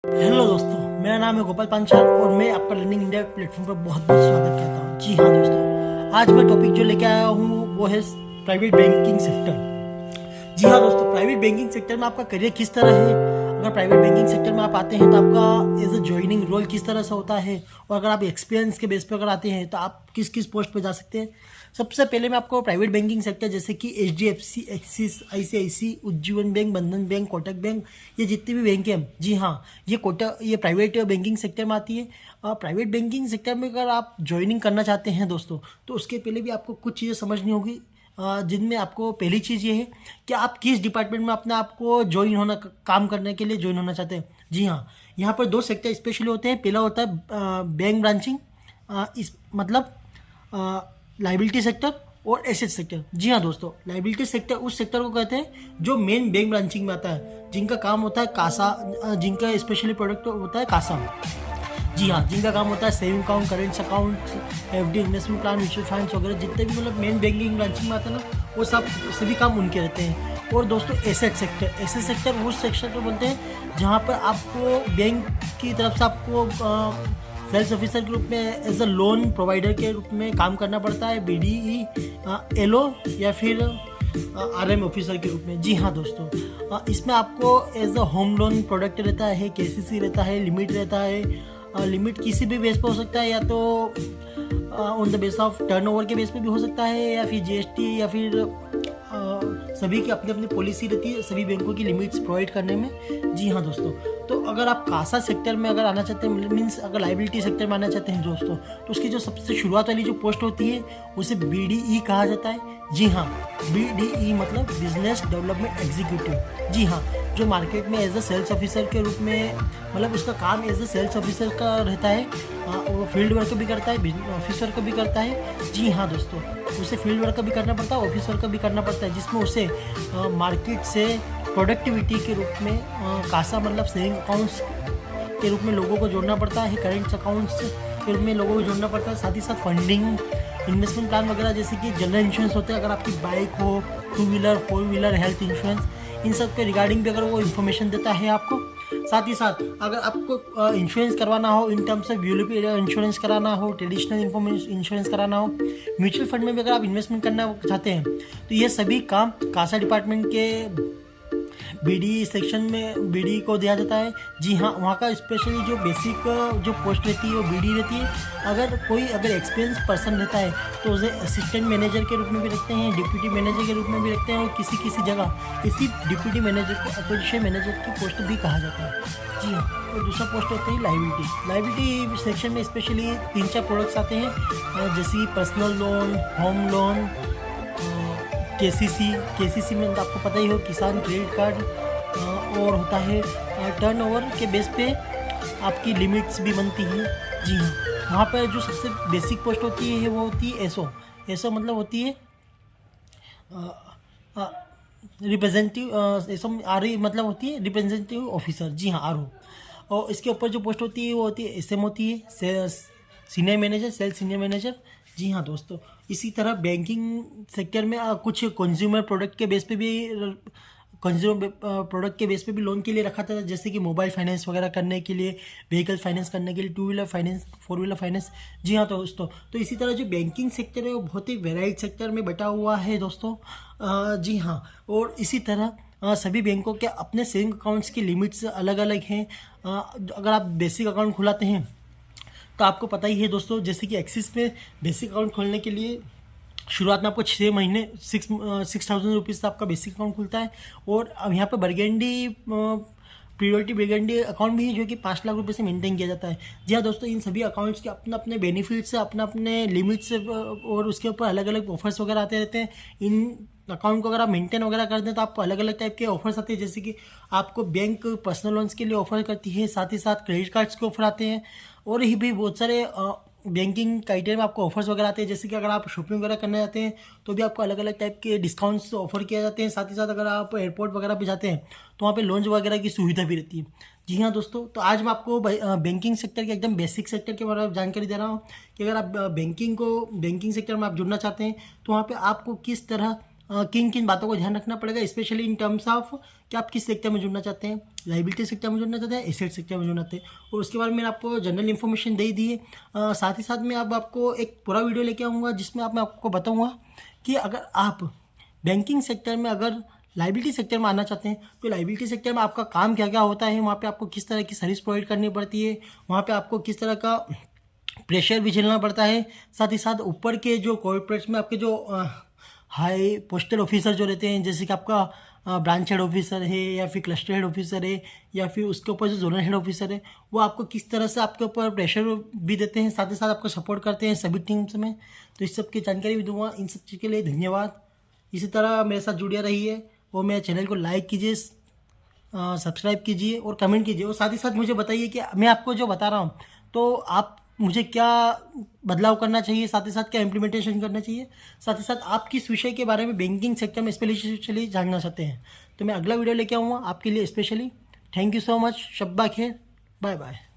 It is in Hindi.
हेलो दोस्तों, मेरा नाम है गोपाल पांचाल और मैं आपका लर्निंग इंडिया प्लेटफॉर्म पर बहुत बहुत स्वागत करता हूँ। जी हाँ दोस्तों, आज मैं टॉपिक जो लेके आया हूँ वो है प्राइवेट बैंकिंग सेक्टर। जी हाँ दोस्तों, प्राइवेट बैंकिंग सेक्टर में आपका करियर किस तरह है, अगर प्राइवेट बैंकिंग सेक्टर में आप आते हैं तो आपका एज अ ज्वाइनिंग रोल किस तरह से होता है, और अगर आप एक्सपीरियंस के बेस पर अगर आते हैं तो आप किस किस पोस्ट पर जा सकते हैं। सबसे पहले मैं आपको प्राइवेट बैंकिंग सेक्टर जैसे कि HDFC, axis, ICICI, Ujjivan bank, बंधन बैंक, कोटक बैंक, ये जितने भी बैंक हैं, जी हाँ, ये प्राइवेट बैंकिंग सेक्टर में आती है। प्राइवेट बैंकिंग सेक्टर में अगर आप ज्वाइनिंग करना चाहते हैं दोस्तों, तो उसके पहले भी आपको कुछ चीज़ें समझनी होगी, जिनमें आपको पहली चीज़ ये है कि आप किस डिपार्टमेंट में अपने आप को ज्वाइन होना, काम करने के लिए ज्वाइन होना चाहते हैं। जी हाँ, यहाँ पर दो सेक्टर स्पेशली होते हैं। पहला होता है बैंक ब्रांचिंग, इस मतलब लाइबिलिटी सेक्टर और एसेट सेक्टर। जी हाँ दोस्तों, लाइबिलिटी सेक्टर उस सेक्टर को कहते हैं जो मेन बैंक ब्रांचिंग में आता है, जिनका काम होता है कासा, जिनका स्पेशली प्रोडक्ट होता है कासा। जी हाँ, जिनका काम होता है saving account, current account, FD, investment plan, mutual funds वगैरह, जितने भी मतलब मेन बैंकिंग ब्रांचिंग में आते हैं ना, वो सभी काम उनके रहते हैं। और दोस्तों एसेट सेक्टर उस सेक्टर को बोलते हैं जहाँ पर आपको बैंक की तरफ से आपको सेल्स ऑफिसर के रूप में, एज अ लोन प्रोवाइडर के रूप में काम करना पड़ता है, BDE, LO या फिर RM ऑफिसर के रूप में। जी हाँ दोस्तों, इसमें आपको as a home loan product रहता है, KCC रहता है, लिमिट रहता है। लिमिट किसी भी बेस पर हो सकता है, या तो on the base of turnover के बेस पे भी हो सकता है, या फिर GST, या फिर सभी की अपनी अपनी पॉलिसी रहती है सभी बैंकों की लिमिट्स प्रोवाइड करने में। जी हाँ दोस्तों, तो अगर आप कासा सेक्टर में अगर आना चाहते हैं, मीन्स अगर लाइबिलिटी सेक्टर में आना चाहते हैं दोस्तों, तो उसकी जो सबसे शुरुआत वाली जो पोस्ट होती है उसे BDE कहा जाता है। जी हाँ, BDE मतलब बिजनेस डेवलपमेंट एग्जीक्यूटिव। जी हाँ, जो मार्केट में एज अ सेल्स ऑफिसर के रूप में, मतलब उसका काम एज अ सेल्स ऑफिसर का रहता है। वो फील्ड वर्क भी करता है, ऑफिस वर्क भी करता है। जी हाँ दोस्तों, उसे फील्ड वर्क भी करना पड़ता है, ऑफिस वर्क भी करना पड़ता है, जिसमें उसे मार्केट से प्रोडक्टिविटी के रूप में कासा मतलब सेविंग अकाउंट्स के रूप में लोगों को जोड़ना पड़ता है, करेंट अकाउंट्स के रूप में लोगों को जोड़ना पड़ता है, साथ ही साथ फंडिंग, इन्वेस्टमेंट प्लान वगैरह, जैसे कि जनरल इंश्योरेंस होते हैं, अगर आपकी बाइक हो, 2 व्हीलर, 4 व्हीलर, हेल्थ इंश्योरेंस, इन सब के रिगार्डिंग भी अगर वो इन्फॉर्मेशन देता है आपको। साथ ही साथ अगर आपको इंश्योरेंस करवाना हो, in terms of ULIP insurance कराना हो, ट्रेडिशनल इंश्योरेंस कराना हो, म्यूचुअल फंड में भी अगर आप इन्वेस्टमेंट करना चाहते हैं, तो ये सभी काम कासा डिपार्टमेंट के BDE सेक्शन में BDE को दिया जाता है। जी हाँ, वहाँ का स्पेशली जो बेसिक जो पोस्ट रहती है वो BDE रहती है। अगर एक्सपीरियंस पर्सन रहता है तो उसे असिस्टेंट मैनेजर के रूप में भी रखते हैं, डिप्यूटी मैनेजर के रूप में भी रखते हैं, और किसी जगह इसी डिप्यूटी मैनेजर को एसोसिएट मैनेजर की पोस्ट भी कहा जाता है। जी हाँ, और दूसरा पोस्ट होता है लाइबिलिटी सेक्शन में स्पेशली 3-4 प्रोडक्ट्स आते हैं, जैसे personal loan, home loan, KCC में तो आपको पता ही हो, किसान क्रेडिट कार्ड, और होता है टर्नओवर के बेस पे आपकी लिमिट्स भी बनती हैं। जी हाँ, वहाँ पर जो सबसे बेसिक पोस्ट होती है वो होती है एसओ मतलब होती है रिप्रेजेंटेटिव, RE मतलब होती है रिप्रेजेंटेटिव ऑफिसर। जी हाँ, RO। और इसके ऊपर जो पोस्ट होती है वो होती है SM होती है, senior manager, sales senior manager. जी हाँ दोस्तों, इसी तरह बैंकिंग सेक्टर में कुछ कंज्यूमर प्रोडक्ट के बेस पे भी लोन के लिए रखा था, जैसे कि मोबाइल फाइनेंस वगैरह करने के लिए, व्हीकल फाइनेंस करने के लिए, 2 व्हीलर फाइनेंस, 4 व्हीलर फाइनेंस। जी हाँ दोस्तों, तो इसी तरह जो बैंकिंग सेक्टर है वो बहुत ही वेराइड सेक्टर में बटा हुआ है दोस्तों। जी हाँ, और इसी तरह सभी बैंकों के अपने सेविंग अकाउंट्स की लिमिट्स अलग अलग हैं। अगर आप बेसिक अकाउंट खुलाते हैं तो आपको पता ही है दोस्तों, जैसे कि एक्सिस में बेसिक अकाउंट खोलने के लिए शुरुआत में आपको 6 महीने 6,000 रुपीज़ से आपका बेसिक अकाउंट खुलता है। और अब यहाँ पर प्रियोरिटी बर्गेंडी अकाउंट भी है, जो कि 5 लाख रुपए से मेंटेन किया जाता है। जी हाँ दोस्तों, इन सभी अकाउंट्स के अपने अपने बेनिफिट्स, अपने अपने लिमिट्स, और उसके ऊपर अलग अलग ऑफर्स वगैरह आते रहते हैं। इन अकाउंट को अगर आप मेंटेन वगैरह कर दें तो आपको अलग अलग टाइप के ऑफर्स आते हैं, जैसे कि आपको बैंक पर्सनल लोन्स के लिए ऑफर करती है, साथ ही साथ क्रेडिट कार्ड्स के ऑफर आते हैं, और ही भी बहुत सारे बैंकिंग क्राइटेरिया में आपको ऑफर्स वगैरह आते हैं। जैसे कि अगर आप शॉपिंग वगैरह करने जाते हैं तो भी आपको अलग अलग टाइप के डिस्काउंट्स ऑफर किए जाते हैं। साथ ही साथ अगर आप एयरपोर्ट वगैरह पे जाते हैं तो वहाँ पे लॉन्च वगैरह की सुविधा भी रहती है। जी हाँ दोस्तों, तो आज मैं आपको बैंकिंग सेक्टर के एकदम बेसिक सेक्टर के बारे में जानकारी दे रहा हूँ कि अगर आप बैंकिंग सेक्टर में आप जुड़ना चाहते हैं तो वहाँ पर आपको किस तरह किन किन बातों को ध्यान रखना पड़ेगा, स्पेशली इन टर्म्स ऑफ कि आप किस सेक्टर में जुड़ना चाहते हैं, लाइबिलिटी सेक्टर में जुड़ना चाहते हैं, एसेट सेक्टर में जुड़ना चाहते हैं। और उसके बाद मैंने आपको जनरल इन्फॉर्मेशन दे दी है। साथ ही साथ मैं अब आपको एक पूरा वीडियो लेके आऊँगा जिसमें मैं आपको बताऊँगा कि अगर आप बैंकिंग सेक्टर में अगर लाइबिलिटी सेक्टर में आना चाहते हैं तो लाइबिलिटी सेक्टर में आपका काम क्या क्या होता है, वहाँ पे आपको किस तरह की सर्विस प्रोवाइड करनी पड़ती है, वहाँ पे आपको किस तरह का प्रेशर भी झेलना पड़ता है। साथ ही साथ ऊपर के जो कॉर्पोरेट्स में आपके जो हाई पोस्टल ऑफिसर जो रहते हैं, जैसे कि आपका ब्रांच हेड ऑफिसर है या फिर क्लस्टर हेड ऑफिसर है या फिर उसके ऊपर जो जोनल हेड ऑफिसर है, वो आपको किस तरह से आपके ऊपर प्रेशर भी देते हैं, साथ ही साथ आपको सपोर्ट करते हैं सभी टीम्स में। तो इस सब की जानकारी भी दूंगा। इन सब चीज़ के लिए धन्यवाद। इसी तरह मेरे साथ जुड़े रहिए और मेरे चैनल को लाइक कीजिए, सब्सक्राइब कीजिए और कमेंट कीजिए। और साथ ही साथ मुझे बताइए कि मैं आपको जो बता रहा हूँ तो आप मुझे क्या बदलाव करना चाहिए, साथ ही साथ क्या इम्प्लीमेंटेशन करना चाहिए, साथ ही साथ आप किस विषय के बारे में बैंकिंग सेक्टर में स्पेशली जानना चाहते हैं। तो मैं अगला वीडियो लेके आऊँगा आपके लिए specially. Thank you so much. शब्बा खैर, बाय बाय।